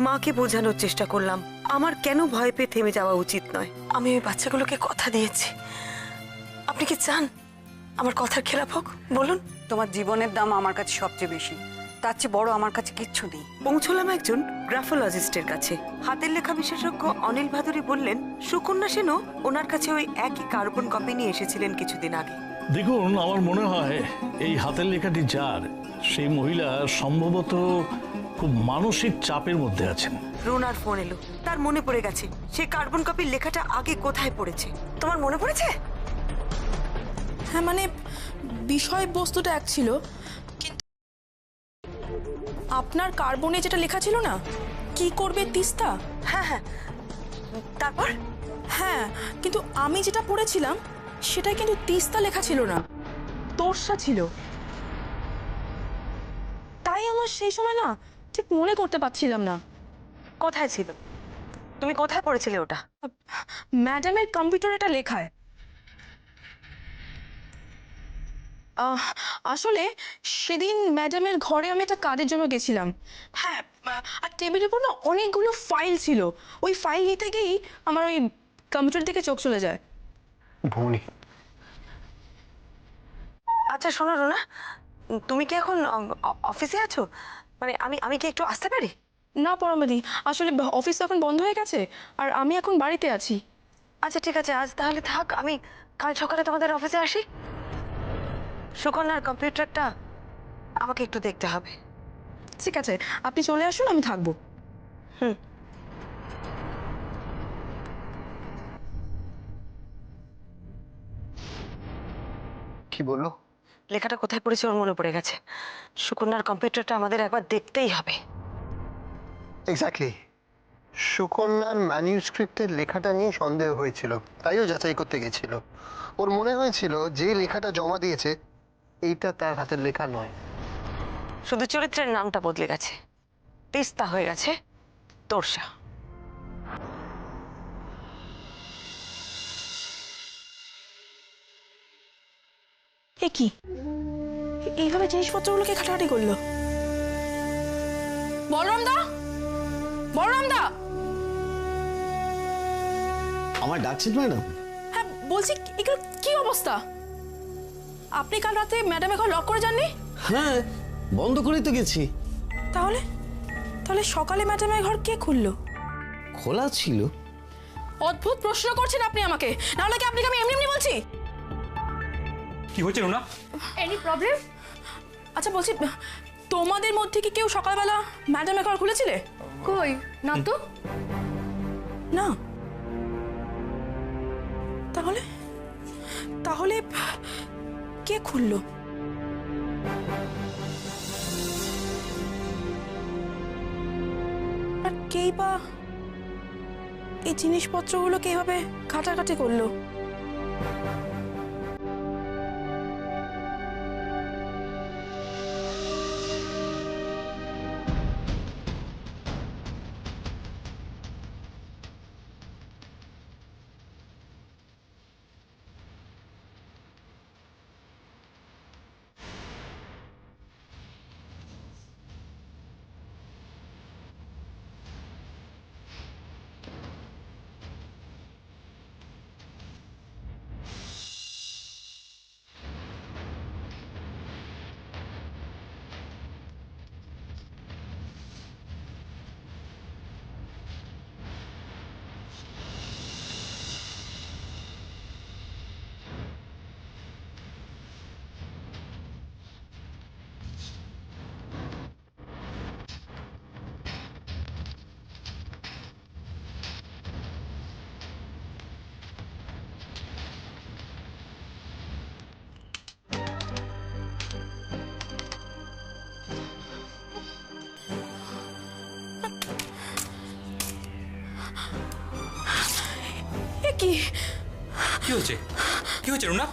মাকে বোঝানোর চেষ্টা করলাম আমার কেন ভয় পেয়ে থেমে যাওয়া উচিত নয়। আমি ওই বাচ্চাগুলোকে কথা দিয়েছি। আপনি কি চান আমার কথার খেলাপ হোক? বলুন। তোমার জীবনের দাম আমার কাছে সবচেয়ে বেশি, তার চেয়ে বড় আমার কাছে কিচ্ছু নেই। পৌঁছলাম একজন গ্রাফোলজিস্টের কাছে। হাতের লেখা বিশেষজ্ঞ অনিল ভাদুরী বললেন সুকন্যা সেনও ওনার কাছে ওই একই কার্বন কপি নিয়ে এসেছিলেন কিছুদিন আগে। দেখুন, আমার মনে হয় এই হাতের লেখাটি যার, সেই মহিলা সম্ভবত খুব মানসিক চাপের মধ্যে আছেন। রুনার ফোন এলো, তার মনে পড়ে গেছে সেই কার্বন কপির লেখাটা আগে কোথায় পড়েছে। তোমার মনে পড়েছে? হ্যাঁ, মানে বিষয়বস্তুটা এক ছিল, কিন্তু আপনার কার্বনে যেটা লেখা ছিল না, কি করবে তিস্তা। হ্যাঁ হ্যাঁ, তারপর? হ্যাঁ, কিন্তু আমি যেটা পড়েছিলাম সেটাই কিন্তু তিস্তা লেখা ছিল না, তোরসা ছিল। তাই আমার সেই সময় না ঠিক মনে করতে পারছিলাম না কোথায় ছিল? তুমি কোথায় পড়েছিলে ওটা? ম্যাডামের কম্পিউটারে এটা লেখায়। আসলে সেদিন ম্যাডামের ঘরে আমি একটা কাজের জন্য গেছিলাম। হ্যাঁ, আর টেবিলের উপর না অনেকগুলো ফাইল ছিল। ওই ফাইল নিতে গিয়েই আমার ওই কম্পিউটার থেকে চোখ চলে যায়। ভৌনি, আচ্ছা শোনো রুনা, তুমি কি এখন অফিসে আছো? মানে আমি আমি কি একটু আসতে পারি? না পরমাদি, আসলে অফিস তো এখন বন্ধ হয়ে গেছে আর আমি এখন বাড়িতে আছি। আচ্ছা ঠিক আছে, আজ তাহলে থাক, আমি কাল সকালে তোমাদের অফিসে আসি। সুকন্যার কম্পিউটারটা আমাকে একটু দেখতে হবে। ঠিক আছে, আপনি চলে আসুন, আমি থাকবো। হুম। কি বললো? লেখাটা কোথায় পড়েছে ওর মনে পড়ে গেছে। সুকন্যার কম্পিউটারটা আমাদের একবার দেখতেই হবে। এক্স্যাক্টলি, সুকন্যার ম্যানিউস্ক্রিপ্টের লেখাটা নিয়ে সন্দেহ হয়েছিল, তাইও যাচাই করতে গেছিল। ওর মনে হয়েছিল যে লেখাটা জমা দিয়েছে এইটা তার হাতের লেখা নয়। শুধু চরিত্রের নামটা বদলে গেছে, তিস্তা হয়ে গেছে তোরসা। এ কি, এইভাবে জিনিসপত্রগুলোকে ঘাটাঘাটি করলো? বলরাম দা, বলরাম দা। আমার ডাকছেন ম্যাডাম? হ্যাঁ বলছি, এগুলো কি অবস্থা? আপনি কাল রাতে ম্যাডামের ঘর লক করে যাননি? হ্যাঁ, বন্ধ করেই তো গেছি। তাহলে তাহলে সকালে ম্যাডামের ঘর কে খুললো? খোলা ছিল। অদ্ভুত প্রশ্ন করছেন আপনি আমাকে, নাহলে কি আপনাকে আমি এমনি এমনি বলছি? কি হচ্ছে রুনা? Any problem? আচ্ছা বলছি, তোমাদের মধ্যে কি কেউ সকালবেলা ম্যাডামের ঘর খুলেছিলে? কই না তো। না? তাহলে তাহলে কে খুললো? আর কেই বা এই জিনিসপত্রগুলোকে এভাবে ঘাটাঘাটি করলো? কি কি হচ্ছে? কি হচ্ছে রুনা?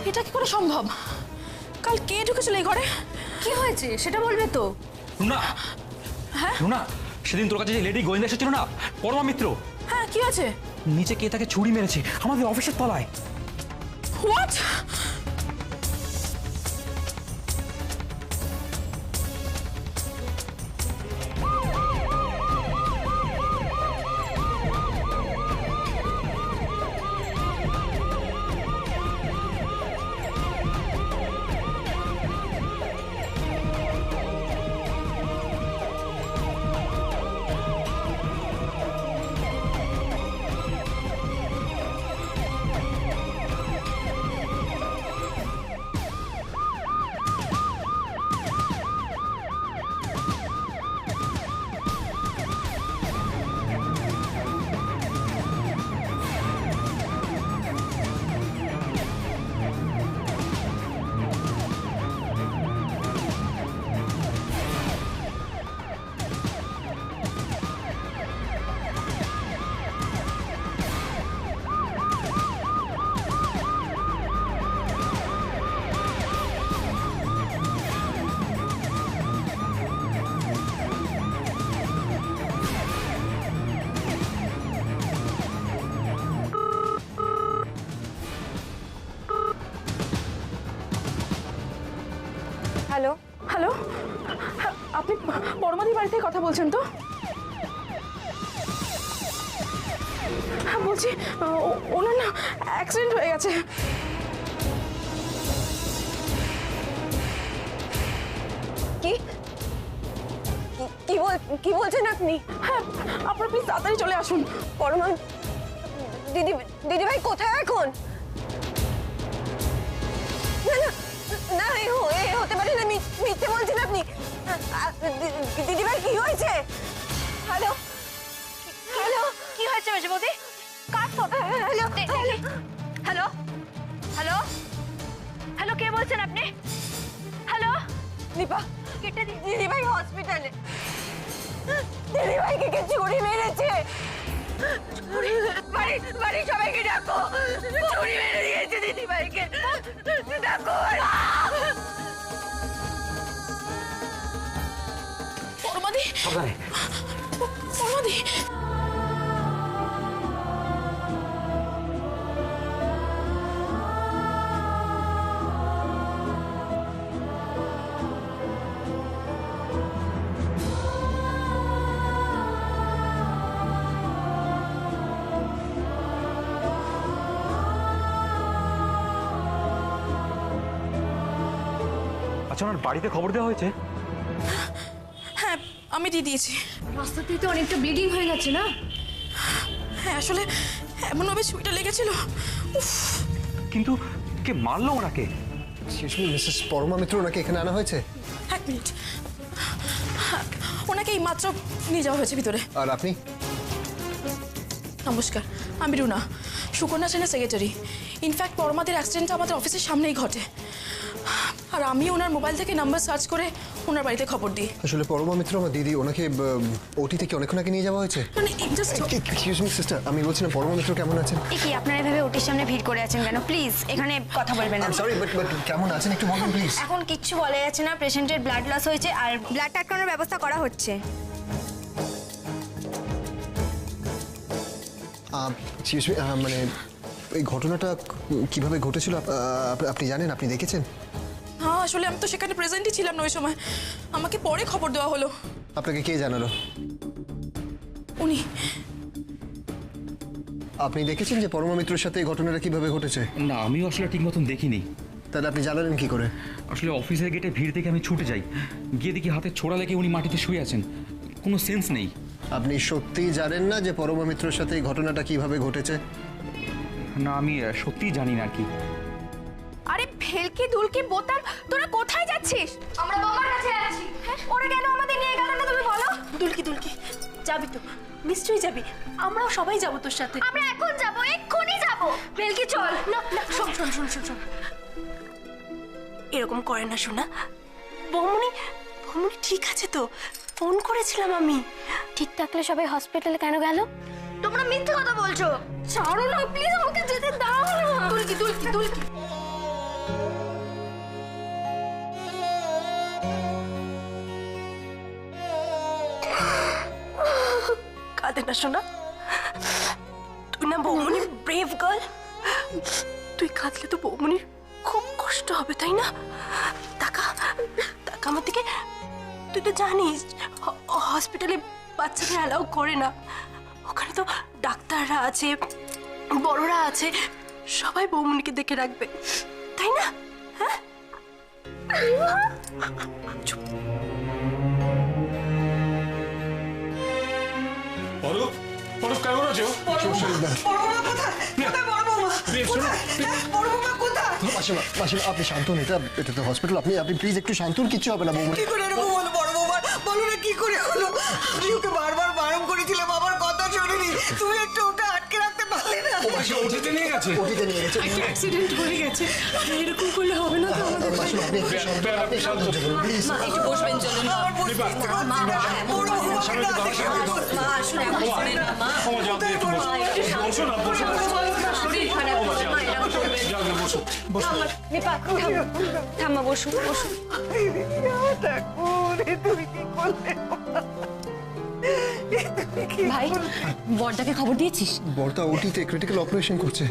এটা কি করে সম্ভব? কাল কে ঢুকেছিল এই ঘরে? কি হয়েছে সেটা বলবে তো। রুনা, রুনা, সেদিন তোর কাছে যে লেডি গোয়েন্দা এসেছিল না, পরমা মিত্র, হ্যাঁ কি আছে? নিচে কে তাকে ছুরি মেরেছে আমাদের অফিসের তলায়। হোয়াট? হ্যালো, হ্যালো, আপনি পরমাদির বাড়ি থেকে কথা বলছেন তো? হ্যাঁ বলছি, ওনার না অ্যাক্সিডেন্ট হয়ে গেছে। কি কি বলছেন আপনি? হ্যাঁ আপনারা প্লিজ তাড়াতাড়ি চলে আসুন। পরমা দিদিভাই কোথায় এখন? না না না, এ হতে পারে না, মিথ্যে বলছেন আপনি। দিদিভাই কি হয়েছে? হ্যালো হ্যালো, কি হয়েছে মেজে বৌদি? কার phone? Hello hello hello hello, কে বলছেন আপনি? হ্যালো, দীপা, দিদিভাই হসপিটালে। দিদিভাইকে কে ছুরি মেরেছে? বাড়ি সবাইকে ডাকো, ছুরি মেরে দিয়েছে দিদিভাইকে, ডাকো। পরমাদি, সাবধানে। পরমাদি, আচ্ছা, ওনার বাড়িতে খবর দেওয়া হয়েছে? হ্যাঁ আমি দিয়ে দিয়েছি। রাস্তাতেই তো অনেকটা ব্লিডিং হয়ে গেছে না? হ্যাঁ আসলে এমনভাবে ছুরিটা লেগেছিল। উফ, কিন্তু কে মারলো ওনাকে? মিসেস পরমা মিত্র ওনাকে এখানে আনা হয়েছে। এক মিনিট, ওনাকে এই মাত্র নিয়ে যাওয়া হয়েছে ভিতরে। আর আপনি? নমস্কার, আমি রুনা, সুকন্যা সেনের সেক্রেটারি। ইনফ্যাক্ট পরমাদের অ্যাক্সিডেন্টটা আমাদের অফিসের সামনেই ঘটে, আর আমি ওনার মোবাইল থেকে নাম্বার সার্চ করে ওনার বাড়িতে খবর দিই। আসলে পরমা মিত্র আমার দিদি, ওনাকে ওটি থেকে অনেকক্ষণ আগে নিয়ে যাওয়া হয়েছে। মানে জাস্ট এক্সকিউজ মি সিস্টার, আমি বলছিলাম পরমা মিত্র কেমন আছেন? কি আপনারা এভাবে ওটির সামনে ভিড় করে আছেন কেন? প্লিজ এখানে কথা বলবেন না। সরি বাট কেমন আছেন একটু বলুন প্লিজ। এখন কিচ্ছু বলা যাচ্ছে না, পেশেন্টের ব্লাড লস হয়েছে আর ব্লাড আটকানোর ব্যবস্থা করা হচ্ছে। এক্সকিউজ মি, মানে এই ঘটনাটা কিভাবে ঘটেছিল আপনি জানেন? আপনি দেখেছেন? হ্যাঁ আসলে আমি তো সেখানে প্রেজেন্টই ছিলাম না ওই সময়, আমাকে পরে খবর দেওয়া হলো। আপনাকে কে জানালো? উনি। আপনি দেখেছেন যে পরমা মিত্রের সাথে এই ঘটনাটা কিভাবে ঘটেছে? না, আমিও আসলে ঠিক মতন দেখিনি। তাহলে আপনি জানালেন কি করে? আসলে অফিসের গেটে ভিড় থেকে আমি ছুটে যাই, গিয়ে দেখি হাতে ছোড়া লেগে উনি মাটিতে শুয়ে আছেন, কোনো সেন্স নেই। আপনি সত্যিই জানেন না যে পরমা মিত্রের সাথে এই ঘটনাটা কিভাবে ঘটেছে? না, আমি সত্যিই জানি না আর কি। আরে ভেলকি দুলকি বোতাম, তোরা কোথায় যাচ্ছিস? আমরা বাবার কাছে যাচ্ছি। ওরা কেন আমাদের নিয়ে গেল না তুমি বলো? দুলকি যাবি তো? নিশ্চয়ই যাবি, আমরাও সবাই যাবো তোর সাথে। আমরা এখন যাব, এক্ষুনি যাব। ভেলকি চল। না না, শোন, এরকম করে না শোনা। বৌমনি বৌমনি ঠিক আছে তো? ফোন করেছিলাম আমি। ঠিক থাকলে সবাই হসপিটালে কেন গেল? তোমরা মিথ্যে কথা বলছো। ছাড়ো না প্লিজ, আমাকে যেতে দাও না। তুলকি কাঁদে না শোনা, তুই না বৌমনি ব্রেভ গার্ল। তুই কাঁদলে তো বৌমনির খুব কষ্ট হবে, তাই না? টাকা আমার দিকে। তুই তো জানিস হসপিটালে বাচ্চাদের অ্যালাউ করে না। ওখানে তো ডাক্তাররা আছে, বড়রা আছে, সবাই বৌমনিকে দেখে রাখবে, তাই না? হ্যাঁ, অরূপ, অরূপ কেমন আছো? মাসিমা মাসিমা আপনি শান্ত হন, এটা তো হসপিটাল, আপনি প্লিজ একটু শান্ত হন, কিচ্ছু হবে না বৌমনি। কি করে এরকম হলো বড় বৌমা? বলো না কি করে হলো? আমি ওকে বারবার বারণ করেছিলাম, আমার কথা শোনেনি। তুমি একটু ওকে আটকে রাখতে পারলে না? ওটিতে নিয়ে গেছে। ওটিতে নিয়ে গেছে। অ্যাক্সিডেন্ট হয়ে গেছে, এরকম করলে হবে না তো আমাদের। মাসিমা আপনি একটু শান্ত হন, আপনি শান্ত হন প্লিজ। একটু বসবেন, চলুন। আমার বুঝতে পারছি না, বড় বৌমাকে না দেখে মা আসুন, এখন বসে না মা। বসো না, বসো না। শরীর খারাপ, মা এরকম করবে। নিপা থামা, বসুন। ভাই, বড়দাকে খবর দিয়েছিস? বর্দা ওটিতে ক্রিটিক্যাল অপারেশন করছে।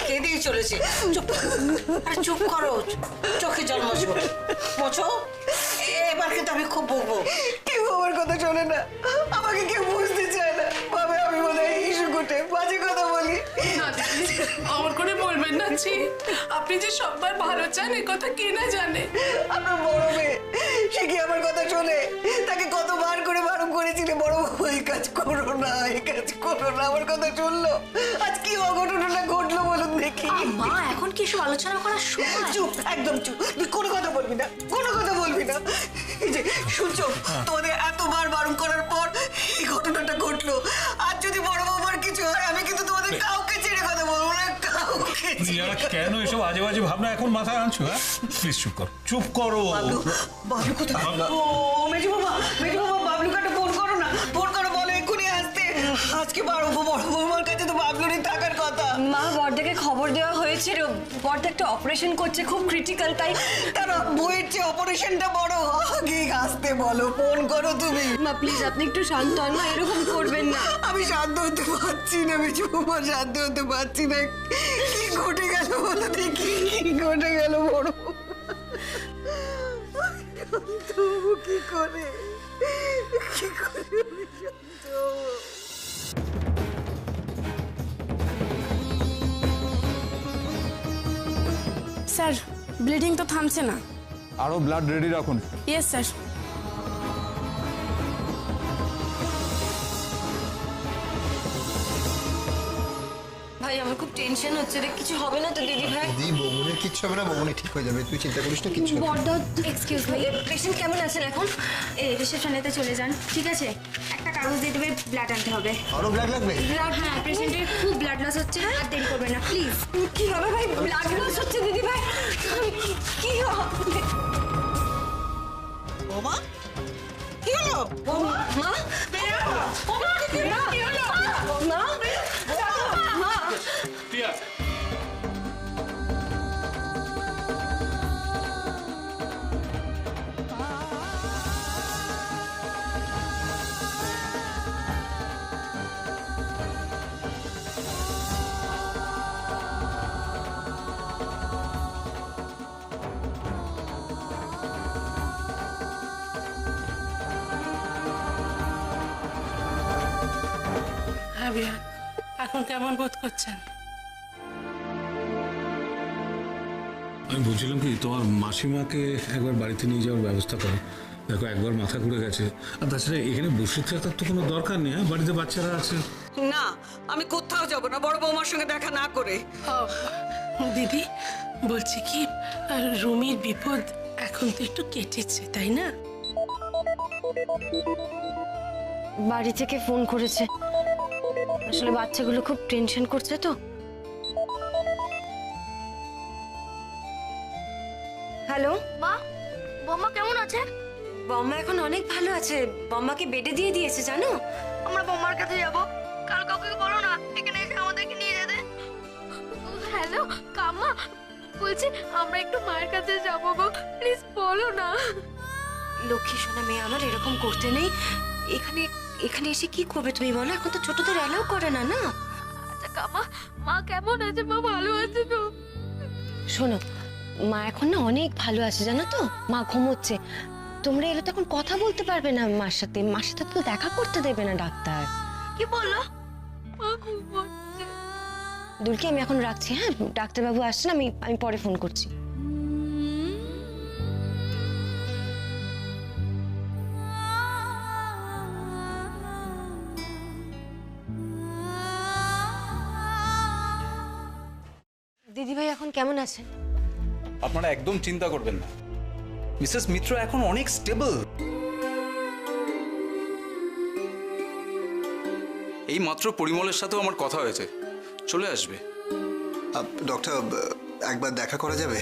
কেঁদেই চলেছে। চুপ করো, চোখে জল মোছো, মোছো। এবার কিন্তু আমি খুব বকবো। কেউ আমার কথা শোনে না, আমাকে কেউ বুঝতে চায় না, ভাবে আমি মনে হয় ইস্যু ঘটে বাজে কথা বলি। আমার করে বলবেন না জি, আপনি যে সবার ভালো চান এ কথা কে না জানে। আপনার বড় মেয়ে, সে কি আমার কথা শোনে? তাকে কতবার করে বারণ করেছিলে, বড় বউ এই কাজ করো না, এই কাজ করো না, আমার কথা শুনলো? আজ কি অঘটনটা ঘটলো বলুন দেখি। মা, এখন কি সব আলোচনা করার সময়? চুপ, একদম চুপ, তুই কোনো কথা বলবি না, কোনো কথা বলবি না। এই যে শুনছো, তোমাদের এতবার বারণ করার পর এই ঘটনাটা ঘটলো। আর যদি বড় বৌমার কিছু হয়, আমি কিন্তু তোমাদের কাউকে ছেড়ে কথা বলবো না, কাউকে। কেন এসব আজে বাজে ভাবনা এখন মাথায় আনছো? হ্যাঁ, প্লিজ চুপ করো, চুপ করো। বাবলু কোথায়? ও মেজু বাবা, বাবলুকে একটা ফোন করো না, ফোন করো, বলো এক্ষুনি আসতে। আজকে বড় বৌমার কাছে তো বাবলুরই থাকার কথা। মা, বড়দাকে খবর দেওয়া হয়েছিল, বড়দা একটা অপারেশন করছে, খুব ক্রিটিক্যাল, তাই তারা বইয়ের চেয়ে অপারেশনটা বড়, আগে আসতে বলো, ফোন করো তুমি। মা প্লিজ আপনি একটু শান্ত হন, মা এরকম করবেন না। আমি শান্ত হতে পারছি না মেজু বাবা, শান্ত হতে পারছি না। কি ঘটে গেল বলো দেখি, কি ঘটে গেল বড়? কি করে আমি শান্ত হবো? স্যার, ব্লিডিং তো থামছে না। আরো ব্লাড রেডি রাখুন। Yes sir. ভাই আমার খুব টেনশন হচ্ছে রে, কিছু হবে না তো দিদি ভাই? দিদি বৌমনির কিচ্ছু হবে না, বৌমনি ঠিক হয়ে যাবে, তুই চিন্তা করিস না, কিচ্ছু হবে না। বড়দা, এক্সকিউজ মি, পেশেন্ট কেমন আছেন এখন? রিসেপশনেতে চলে যান, ঠিক আছে? একটা কাগজ দিয়ে দেবে, ব্লাড আনতে হবে। আরো ব্লাড লাগবে? ব্লাড, হ্যাঁ, পেশেন্টের খুব ব্লাড লস হচ্ছে, আর দেরি করবে না প্লিজ। কি হবে ভাই? ব্লাড লস হচ্ছে দিদি ভাই, কি হবে? বৌমা, কি হলো? মা, বিহার এখন কেমন বোধ করছেন? আমি বলছিলাম কি, তোমার মাসিমাকে একবার বাড়িতে নিয়ে যাওয়ার ব্যবস্থা করো। দেখো একবার মাথা ঘুরে গেছে, আর তাছাড়া এখানে বসে থাকার তো কোনো দরকার নেই। বাড়িতে বাচ্চারা আছে। না, আমি কোথাও যাব না বড় বৌমার সঙ্গে দেখা না করে। দিদি বলছি কি, রুমির বিপদ এখন তো একটু কেটেছে, তাই না? বাড়ি থেকে ফোন করেছে, আসলে বাচ্চাগুলো খুব টেনশন করছে তো। হ্যালো মা, বৌমা কেমন আছে? বম্মা এখন অনেক ভালো আছে, বম্মাকে বেডে দিয়ে দিয়েছে জানো। আমরা বৌমার কাছে যাব, কাল কাউকে বলো না এখানে এসে আমাদেরকে নিয়ে যেতে। হ্যালো কাম্মা, বলছি আমরা একটু মায়ের কাছে যাবো গো, প্লিজ বলো না। লক্ষ্মী সোনা মেয়ে আমার, এরকম করতে নেই। এখানে এখানে এসে কি করবে তুমি বলো? এখন তো ছোটদের অ্যালাউ করে না। না আচ্ছা কাম্মা, মা কেমন আছে? মা ভালো আছে তো? শোনো, মা এখন না অনেক ভালো আছে জানো তো। মা ঘুমোচ্ছে, তোমরা এলে তো এখন কথা বলতে পারবে না মার সাথে। মার সাথে তো দেখা করতে দেবে না ডাক্তার। কি বললো? মা ঘুমোচ্ছে। দুলকি আমি এখন রাখছি, হ্যাঁ? ডাক্তারবাবু আসছেন, আমি পরে ফোন করছি। দিদিভাই এখন কেমন আছেন? আপনারা একদম চিন্তা করবেন না, মিসেস মিত্র এখন অনেক স্টেবল। এই মাত্র পরিমলের সাথেও আমার কথা হয়েছে, চলে আসবে। ডক্টর, একবার দেখা করা যাবে?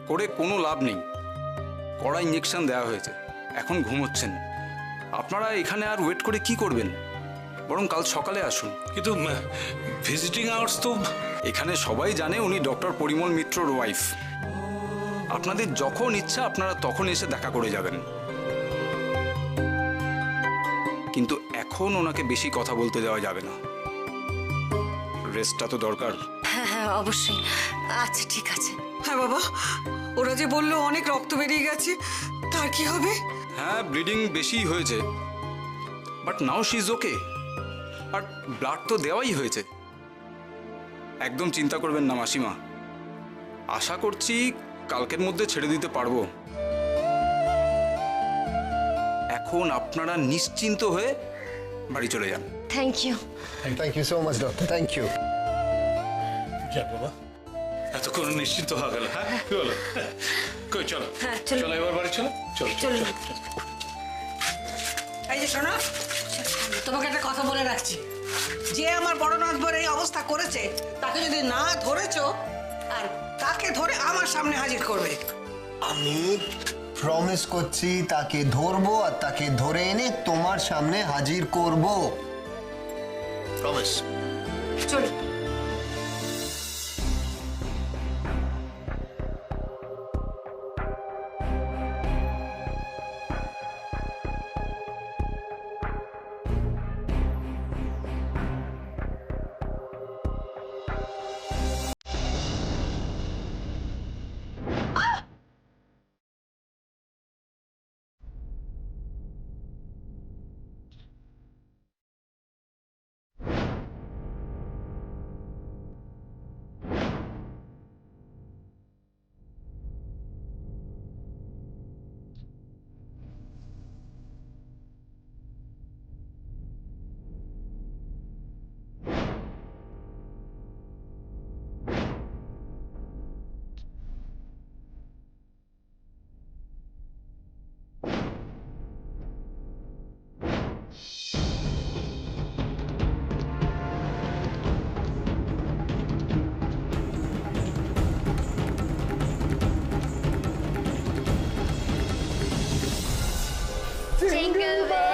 করে কোনো লাভ নেই, কড়া ইঞ্জেকশন দেওয়া হয়েছে, এখন ঘুমোচ্ছেন। আপনারা এখানে আর ওয়েট করে কি করবেন? বরং কাল সকালে আসুন। কিন্তু ভিজিটিং আওয়ার্স তো। এখানে সবাই জানে উনি ডক্টর পরিমল মিত্রর ওয়াইফ। আপনাদের যখন ইচ্ছা আপনারা তখন এসে দেখা করে যাবেন, কিন্তু এখন ওনাকে বেশি কথা বলতে দেওয়া যাবে না। রেস্টটা তো দরকার। হ্যাঁ হ্যাঁ অবশ্যই। আচ্ছা ঠিক আছে। হ্যাঁ বাবা, ওরা যে বললো অনেক রক্ত বেরিয়ে গেছে, তার কি হবে? হ্যাঁ, ব্লিডিং বেশি হয়েছে, but now she is okay. আর ব্লাড তো দেওয়াই হয়েছে, একদম চিন্তা করবেন না মাসিমা। আশা করছি কালকের মধ্যে ছেড়ে দিতে পারবো। এখন আপনারা নিশ্চিন্ত হয়ে বাড়ি চলে যান। Thank you. Thank you so much doctor, thank you. যাক বাবা, এতক্ষণ নিশ্চিন্ত হয়ে গেল। হ্যাঁ কি হলো? কই চলো, হ্যাঁ, চলো। চলো এবার বাড়ি চলো। চলো চলো। চলো। এই যে শোনো, তোমাকে একটা কথা বলে রাখছি, যে আমার বড় নাথবার এই অবস্থা করেছে তাকে যদি না ধরেছো, আর তাকে ধরে আমার সামনে হাজির করবে। আমি প্রমিস করছি তাকে ধরবো আর তাকে ধরে এনে তোমার সামনে হাজির করব। প্রমিস। চলো। Jingle bells.